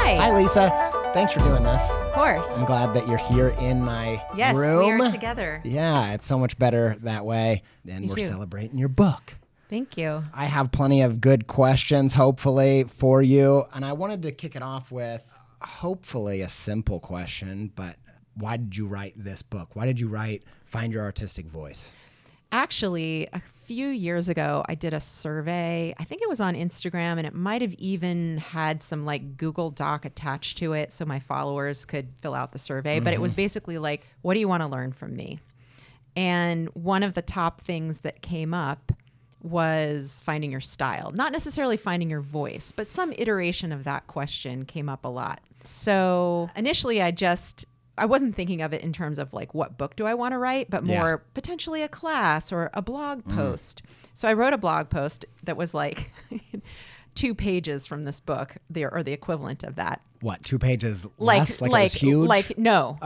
Hi. Hi, Lisa. Thanks for doing this. Of course. I'm glad that you're here in my Yes, room. we are together. Yeah, it's so much better that way. And we're too. celebrating your book. Thank you. I have plenty of good questions, hopefully, for you. And I wanted to kick it off with hopefully a simple question, but why did you write this book? Why did you write Find Your Artistic Voice? Actually, a few years ago, I did a survey. I think it was on Instagram, and it might have even had some like Google Doc attached to it so my followers could fill out the survey. But it was basically like, what do you want to learn from me? And one of the top things that came up was finding your style. Not necessarily finding your voice, but some iteration of that question came up a lot. So initially, I wasn't thinking of it in terms of like, what book do I want to write, but more potentially a class or a blog post. So I wrote a blog post that was like 2 pages from this book, or the equivalent of that. What, 2 pages less? Like it was huge? No.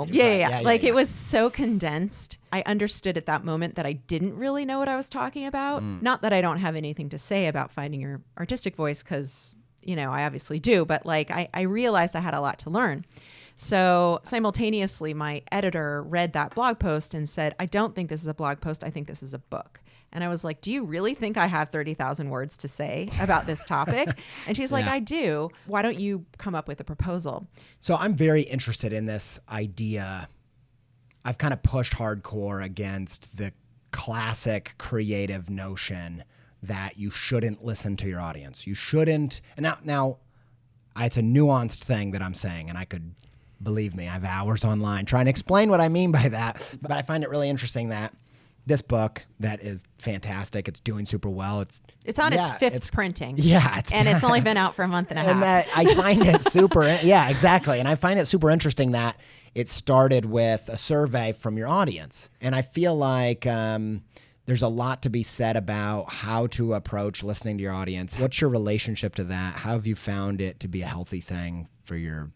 Yeah. It was so condensed. I understood at that moment that I didn't really know what I was talking about. Not that I don't have anything to say about finding your artistic voice, because, I obviously do, but like I realized I had a lot to learn. So simultaneously, my editor read that blog post and said, I don't think this is a blog post. I think this is a book. And I was like, do you really think I have 30,000 words to say about this topic? And she's like, I do. Why don't you come up with a proposal? So I'm very interested in this idea. I've kind of pushed hardcore against the classic creative notion that you shouldn't listen to your audience. You shouldn't. And now it's a nuanced thing that I'm saying, and I could, believe me, I have hours online trying to explain what I mean by that. But I find it really interesting that this book that is fantastic, it's doing super well. It's on its 5th printing. Yeah. And it's only been out for a month and a half. And that I find it super, yeah, exactly. And I find it super interesting that it started with a survey from your audience. And I feel like there's a lot to be said about how to approach listening to your audience. What's your relationship to that? How have you found it to be a healthy thing for your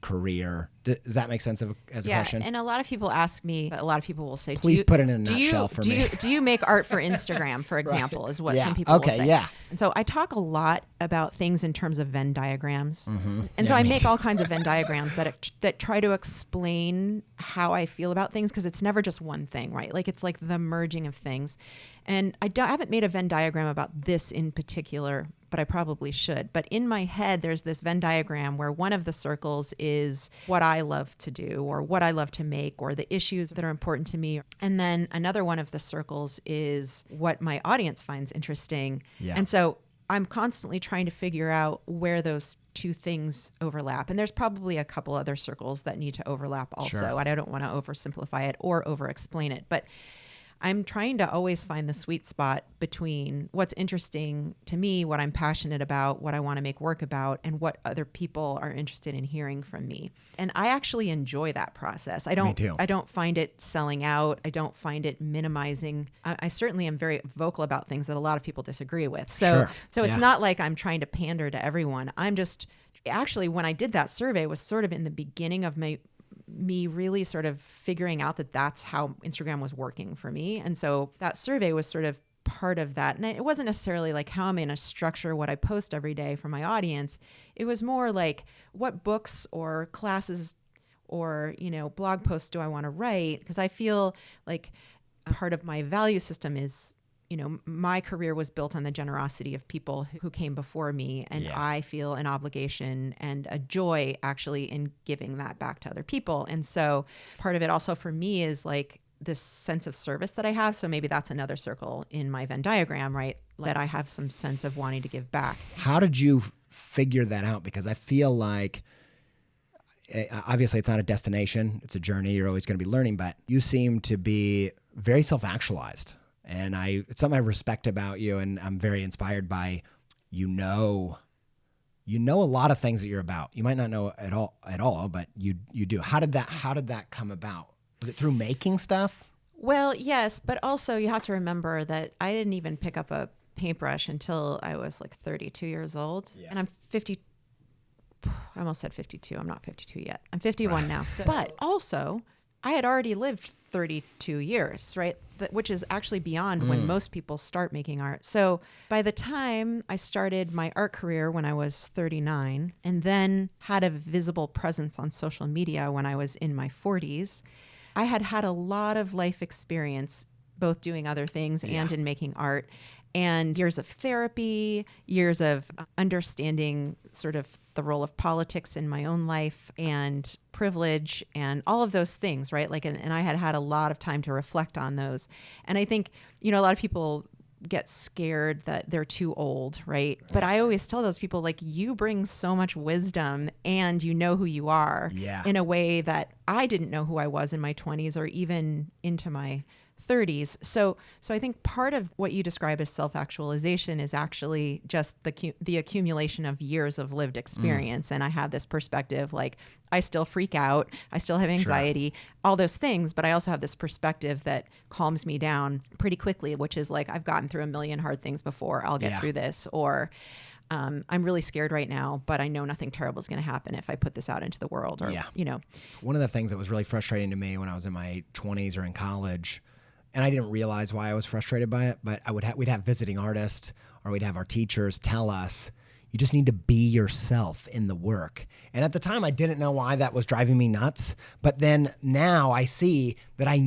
career? Does that make sense as a question? And a lot of people ask me, a lot of people will say, please put it in a nutshell for me. Do you make art for Instagram, for example, is what some people will say. Yeah. And so I talk a lot about things in terms of Venn diagrams. And so I make all kinds of Venn diagrams that try to explain how I feel about things, because it's never just one thing, right? Like it's like the merging of things. And I haven't made a Venn diagram about this in particular, but I probably should. But in my head, there's this Venn diagram where one of the circles is what I love to do, or what I love to make, or the issues that are important to me. And then another one of the circles is what my audience finds interesting. Yeah. And so I'm constantly trying to figure out where those 2 things overlap. And there's probably a couple other circles that need to overlap also. Sure. And I don't want to oversimplify it or over-explain it. But I'm trying to always find the sweet spot between what's interesting to me, what I'm passionate about, what I want to make work about, and what other people are interested in hearing from me. And I actually enjoy that process. Me too. I don't find it selling out. I don't find it minimizing. I certainly am very vocal about things that a lot of people disagree with. So it's not like I'm trying to pander to everyone. I'm just, actually, when I did that survey, was sort of in the beginning of me really sort of figuring out that that's how Instagram was working for me. And so that survey was sort of part of that. And it wasn't necessarily like how I'm going to structure what I post every day for my audience. It was more like, what books or classes or, blog posts do I want to write? Because I feel like part of my value system is, my career was built on the generosity of people who came before me. And I feel an obligation and a joy actually in giving that back to other people. And so part of it also for me is like this sense of service that I have. So maybe that's another circle in my Venn diagram, right? That I have some sense of wanting to give back. How did you figure that out? Because I feel like, obviously it's not a destination, it's a journey. You're always going to be learning, but you seem to be very self-actualized. And it's something I respect about you, and I'm very inspired by. You know a lot of things that you're about. You might not know at all, but you do. How did that come about? Was it through making stuff? Well, yes, but also you have to remember that I didn't even pick up a paintbrush until I was like 32 years old, and I'm 50. I almost said 52. I'm not 52 yet. I'm 51 now. So, but also, I had already lived 32 years, right? Which is actually beyond when most people start making art. So by the time I started my art career when I was 39, and then had a visible presence on social media when I was in my 40s, I had had a lot of life experience, both doing other things and in making art, and years of therapy, years of understanding sort of the role of politics in my own life and privilege and all of those things, right? Like, and I had had a lot of time to reflect on those. And I think, a lot of people get scared that they're too old, right? But I always tell those people, like, you bring so much wisdom and you know who you are in a way that I didn't know who I was in my 20s or even into my 30s. So I think part of what you describe as self-actualization is actually just the accumulation of years of lived experience. And I have this perspective, like, I still freak out, I still have anxiety, all those things, but I also have this perspective that calms me down pretty quickly, which is like, I've gotten through a million hard things before, I'll get through this. Or I'm really scared right now, but I know nothing terrible is going to happen if I put this out into the world. Or, One of the things that was really frustrating to me when I was in my 20s or in college, and I didn't realize why I was frustrated by it, but we'd have visiting artists, or we'd have our teachers tell us, you just need to be yourself in the work. And at the time, I didn't know why that was driving me nuts. But then now I see that I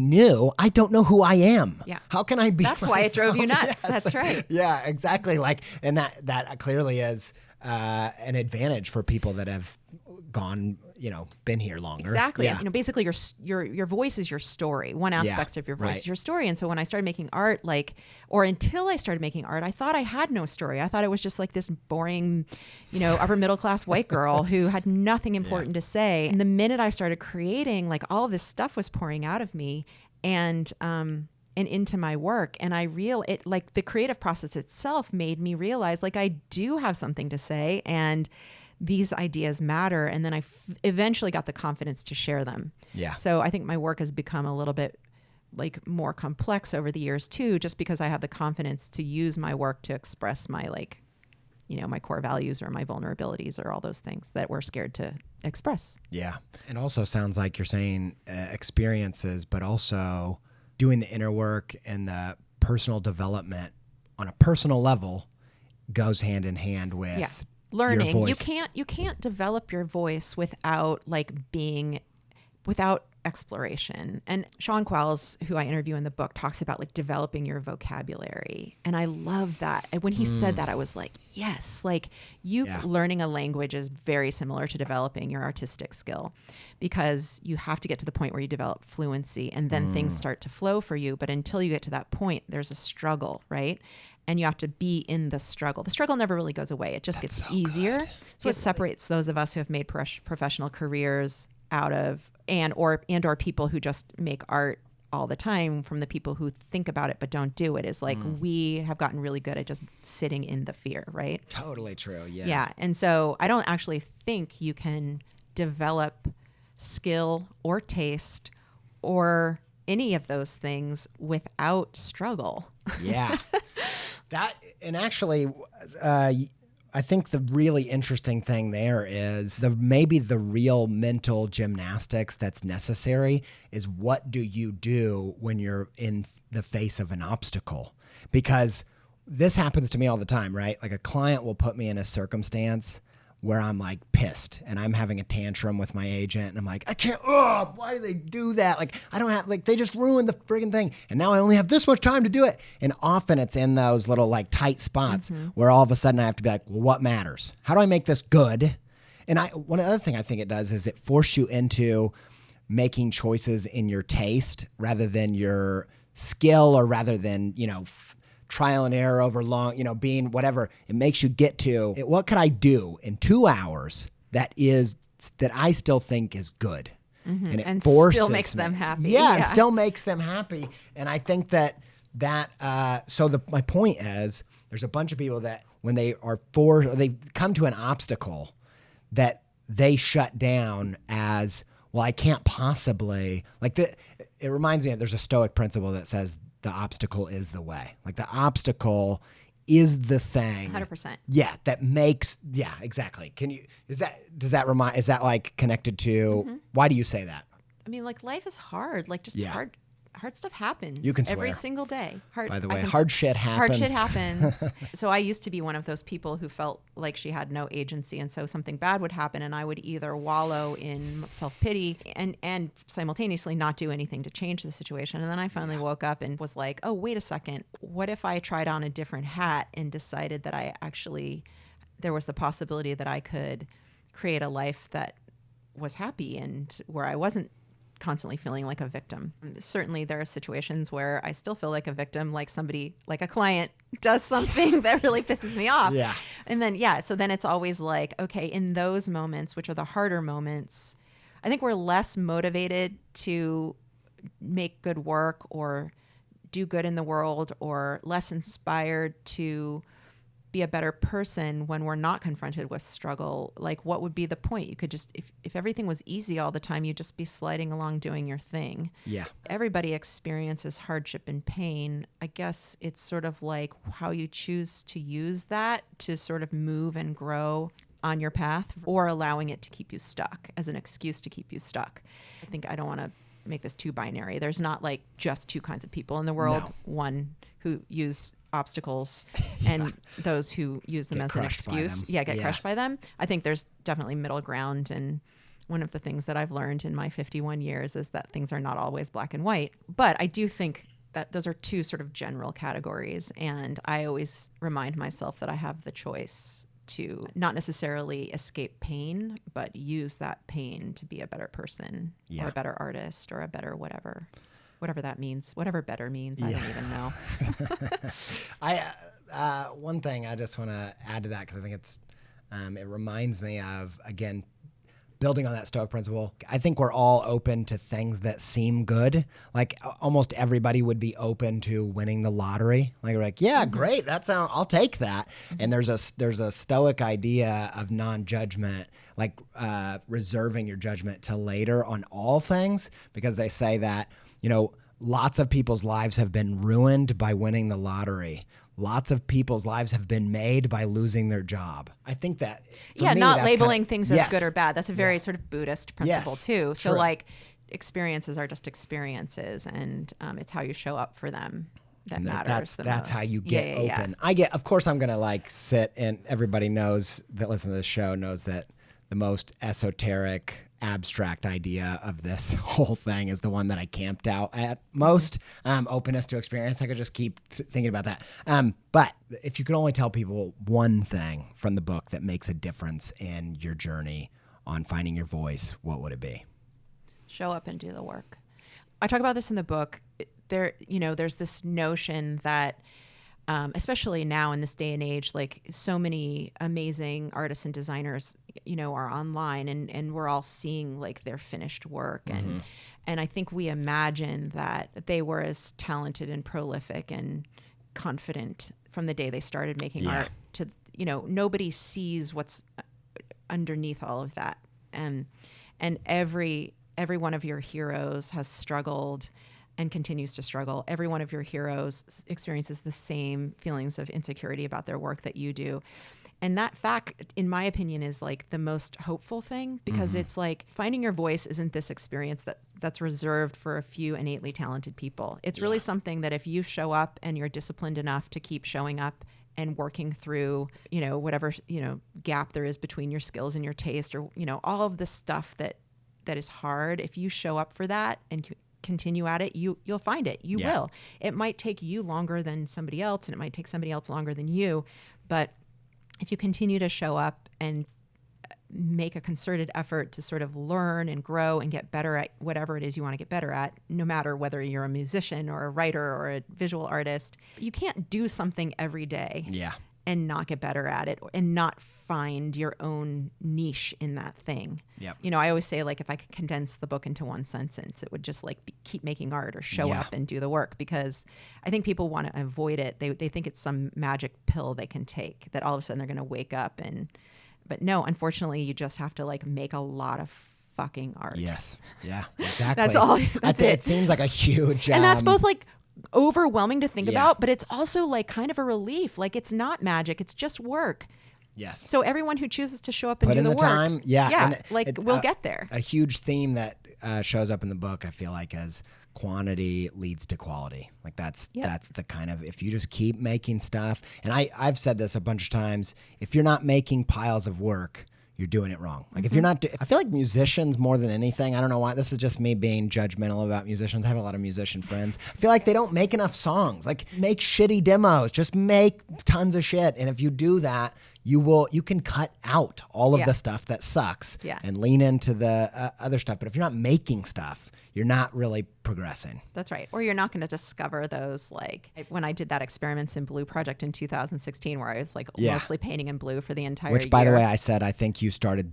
don't know who I am. Yeah. How can I be That's myself? why it drove you nuts. Yes. That's right. Yeah, exactly. Like, and that clearly is an advantage for people that have gone, been here longer. Exactly. Yeah. Basically your voice is your story. One aspect of your voice is your story. And so when I started making art, until I started making art, I thought I had no story. I thought it was just like this boring, upper middle class white girl who had nothing important to say. And the minute I started creating, like, all this stuff was pouring out of me and into my work. And the creative process itself made me realize, like, I do have something to say and these ideas matter. And then I eventually got the confidence to share them. Yeah. So I think my work has become a little bit more complex over the years too, just because I have the confidence to use my work to express my my core values or my vulnerabilities or all those things that we're scared to express. Yeah. It also sounds like you're saying experiences, but also doing the inner work and the personal development on a personal level goes hand in hand with learning. Your voice. You can't develop your voice without exploration. And Sean Qualls, who I interview in the book, talks about developing your vocabulary. And I love that. And when he said that, I was like, yes, learning a language is very similar to developing your artistic skill, because you have to get to the point where you develop fluency and then things start to flow for you. But until you get to that point, there's a struggle, right? And you have to be in the struggle. The struggle never really goes away. It just gets easier. Good. So it separates those of us who have made professional careers out of or people who just make art all the time from the people who think about it but don't do it. Is we have gotten really good at just sitting in the fear, right? Totally true. Yeah. Yeah. And so I don't actually think you can develop skill or taste or any of those things without struggle. Yeah. I think the really interesting thing there is maybe the real mental gymnastics that's necessary is, what do you do when you're in the face of an obstacle? Because this happens to me all the time, right? Like, a client will put me in a circumstance where I'm like pissed and I'm having a tantrum with my agent and I'm like, I can't, why do they do that? Like, I don't have, they just ruined the friggin' thing. And now I only have this much time to do it. And often it's in those little tight spots where all of a sudden I have to be like, well, what matters? How do I make this good? And one other thing I think it does is it forces you into making choices in your taste rather than your skill, or rather than, trial and error over long, being whatever. It makes you get to what could I do in 2 hours that I still think is good. And it forces still makes them happy. Yeah, it still makes them happy. And I think that my point is, there's a bunch of people that when they come to an obstacle that they shut down as, well, I can't possibly, it reminds me, there's a Stoic principle that says the obstacle is the way. Like, the obstacle is the thing. 100%. Yeah, that makes, exactly. Is that connected to, why do you say that? I mean, like life is hard. Like just hard stuff happens. You can every swear. single day. By the way, hard shit happens. Hard shit happens. So I used to be one of those people who felt like she had no agency, and so something bad would happen, and I would either wallow in self-pity and simultaneously not do anything to change the situation. And then I finally woke up and was like, oh, wait a second. What if I tried on a different hat and decided that there was the possibility that I could create a life that was happy and where I wasn't constantly feeling like a victim. Certainly there are situations where I still feel like a victim, like somebody, like a client does something that really pisses me off. Yeah. And then, so then it's always like, okay, in those moments, which are the harder moments, I think we're less motivated to make good work or do good in the world, or less inspired to be a better person when we're not confronted with struggle. Like, what would be the point? You could just, if everything was easy all the time, you'd just be sliding along doing your thing. Yeah. Everybody experiences hardship and pain. I guess it's sort of like how you choose to use that to sort of move and grow on your path, or allowing it to keep you stuck as an excuse to keep you stuck. I think I don't want to make this too binary. There's not like just two kinds of people in the world. No. One who use obstacles and those who use them as an excuse. Get crushed by them. I think there's definitely middle ground. And one of the things that I've learned in my 51 years is that things are not always black and white. But I do think that those are two sort of general categories. And I always remind myself that I have the choice to not necessarily escape pain, but use that pain to be a better person or a better artist or a better whatever that means, whatever better means. I don't even know. One thing I just want to add to that, because I think it reminds me of, again, building on that Stoic principle. I think we're all open to things that seem good. Like almost everybody would be open to winning the lottery. Like we're like, yeah, great. I'll take that. And there's a Stoic idea of non-judgment, like reserving your judgment till later on all things, because they say that, lots of people's lives have been ruined by winning the lottery. Lots of people's lives have been made by losing their job. I think that not labeling things as good or bad. That's a very sort of Buddhist principle too. So like experiences are just experiences, and it's how you show up for them that matters. That's how you get open. Of course I'm going to sit, and everybody knows that listen to this show knows that the most esoteric, abstract idea of this whole thing is the one that I camped out at most. Openness to experience. I could just keep thinking about that. But if you could only tell people one thing from the book that makes a difference in your journey on finding your voice, what would it be? Show up and do the work. I talk about this in the book. There's this notion that especially now in this day and age, like so many amazing artists and designers, are online and we're all seeing like their finished work. And I think we imagine that they were as talented and prolific and confident from the day they started making art to, nobody sees what's underneath all of that. And every one of your heroes has struggled and continues to struggle. Every one of your heroes experiences the same feelings of insecurity about their work that you do. And that fact, in my opinion, is like the most hopeful thing, because it's like finding your voice isn't this experience that's reserved for a few innately talented people. It's really something that if you show up and you're disciplined enough to keep showing up and working through, whatever, gap there is between your skills and your taste, or, all of the stuff that is hard, if you show up for that and continue at it, you'll find it. You will. It might take you longer than somebody else, and it might take somebody else longer than you, but if you continue to show up and make a concerted effort to sort of learn and grow and get better at whatever it is you want to get better at, no matter whether you're a musician or a writer or a visual artist, you can't do something every day and not get better at it and not find your own niche in that thing. I always say, like, if I could condense the book into one sentence, it would just keep making art or show up and do the work, because I think people want to avoid it. They think it's some magic pill they can take that all of a sudden they're going to wake up but no, unfortunately you just have to make a lot of fucking art. Yes. Yeah, exactly. That's all. That's it. It seems like a huge and that's both overwhelming to think about, but it's also kind of a relief. It's not magic, it's just work. Yes. So everyone who chooses to show up and Put do in the the work, time. Yeah. And we'll get there. A huge theme that shows up in the book, I feel like, is quantity leads to quality. Like that's the kind of, if you just keep making stuff, and I've said this a bunch of times, if you're not making piles of work, you're doing it wrong. Like if you're not, I feel like musicians more than anything, I don't know why, this is just me being judgmental about musicians. I have a lot of musician friends. I feel like they don't make enough songs. Like make shitty demos, just make tons of shit. And if you do that, you can cut out all of the stuff that sucks and lean into the other stuff. But if you're not making stuff, you're not really progressing. That's right. Or you're not going to discover those, like when I did that Experiments in Blue project in 2016, where I was like mostly painting in blue for the entire year. Which, by the way, I said, I think you started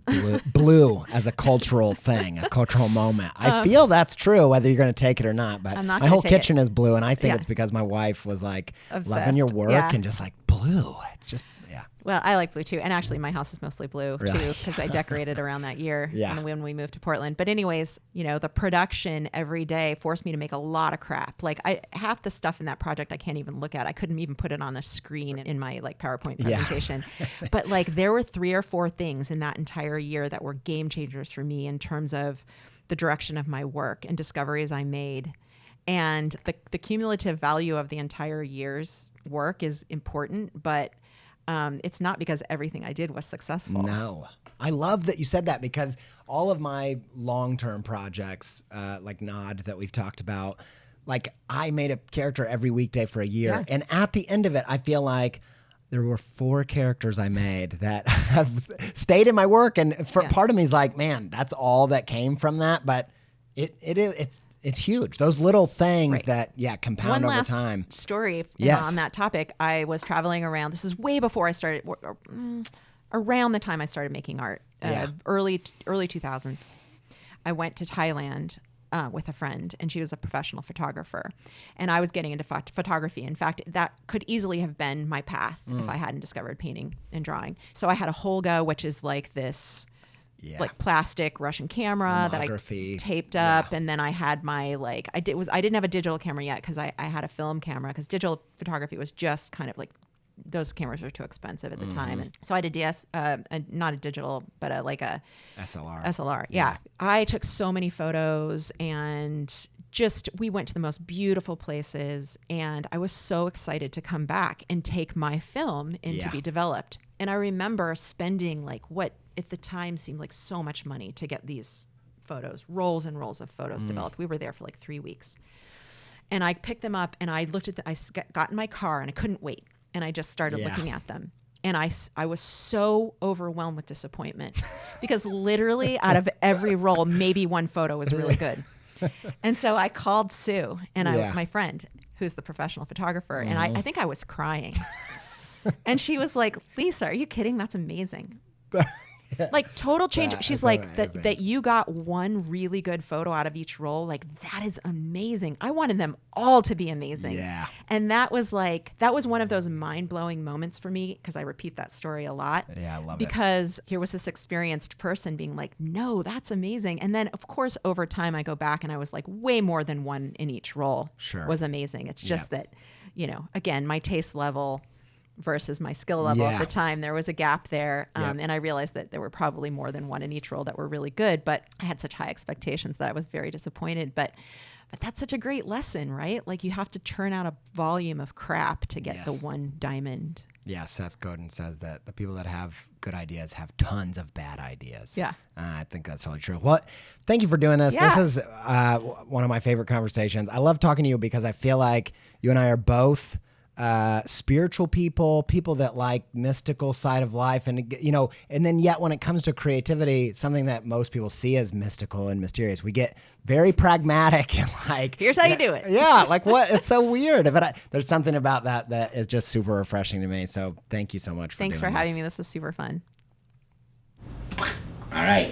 blue as a cultural thing, a cultural moment. I feel that's true, whether you're going to take it or not. But my whole kitchen is blue, and I think it's because my wife was like obsessed. Loving your work and just like blue. It's just, Well, I like blue too. And actually my house is mostly blue too, because I decorated around that year when we moved to Portland. But anyways, the production every day forced me to make a lot of crap. Like half the stuff in that project I can't even look at. I couldn't even put it on a screen in my like PowerPoint presentation. But like there were 3 or 4 things in that entire year that were game changers for me in terms of the direction of my work and discoveries I made. And the cumulative value of the entire year's work is important, but it's not because everything I did was successful. No. I love that you said that, because all of my long-term projects, like Nod that we've talked about, like I made a character every weekday for a year. Yeah. And at the end of it, I feel like there were 4 characters I made that have stayed in my work. And part of me is like, man, that's all that came from that. But it's huge. Those little things that, compound over time. One last story on that topic. I was traveling around. This is way before I started, around the time I started making art, early 2000s. I went to Thailand with a friend, and she was a professional photographer. And I was getting into photography. In fact, that could easily have been my path if I hadn't discovered painting and drawing. So I had a Holga, which is like this... like plastic Russian camera that I taped up. And then I had my, like, I didn't have a digital camera yet, because I had a film camera, because digital photography was just kind of like, those cameras were too expensive at the time. And so I had not a digital, but a SLR. Yeah. I took so many photos, and we went to the most beautiful places. And I was so excited to come back and take my film in to be developed. And I remember spending like what at the time seemed like so much money to get these photos, rolls and rolls of photos developed. We were there for like 3 weeks. And I picked them up, and I looked at I got in my car, and I couldn't wait. And I just started looking at them. And I was so overwhelmed with disappointment, because literally out of every roll, maybe one photo was really good. And so I called Sue, and my friend, who's the professionsional photographer, and I think I was crying. And she was like, Lisa, are you kidding? That's amazing. Like total change. She's like, that you got one really good photo out of each roll. Like, that is amazing. I wanted them all to be amazing. Yeah. And that was one of those mind-blowing moments for me, because I repeat that story a lot. Yeah, I love it. Because here was this experienced person being like, no, that's amazing. And then, of course, over time, I go back and I was like, way more than one in each roll was amazing. It's just that, again, my taste level versus my skill level at the time, there was a gap there. And I realized that there were probably more than one in each role that were really good, but I had such high expectations that I was very disappointed. But that's such a great lesson, right? Like, you have to churn out a volume of crap to get the one diamond. Yeah, Seth Godin says that the people that have good ideas have tons of bad ideas. Yeah. I think that's totally true. Well, thank you for doing this. Yeah. This is one of my favorite conversations. I love talking to you because I feel like you and I are both spiritual people that like mystical side of life, and and then yet when it comes to creativity, something that most people see as mystical and mysterious, we get very pragmatic and like, here's how you do it. Yeah, like what? It's so weird, but there's something about that is just super refreshing to me. So thank you so much. Thanks for having me. This was super fun. All right.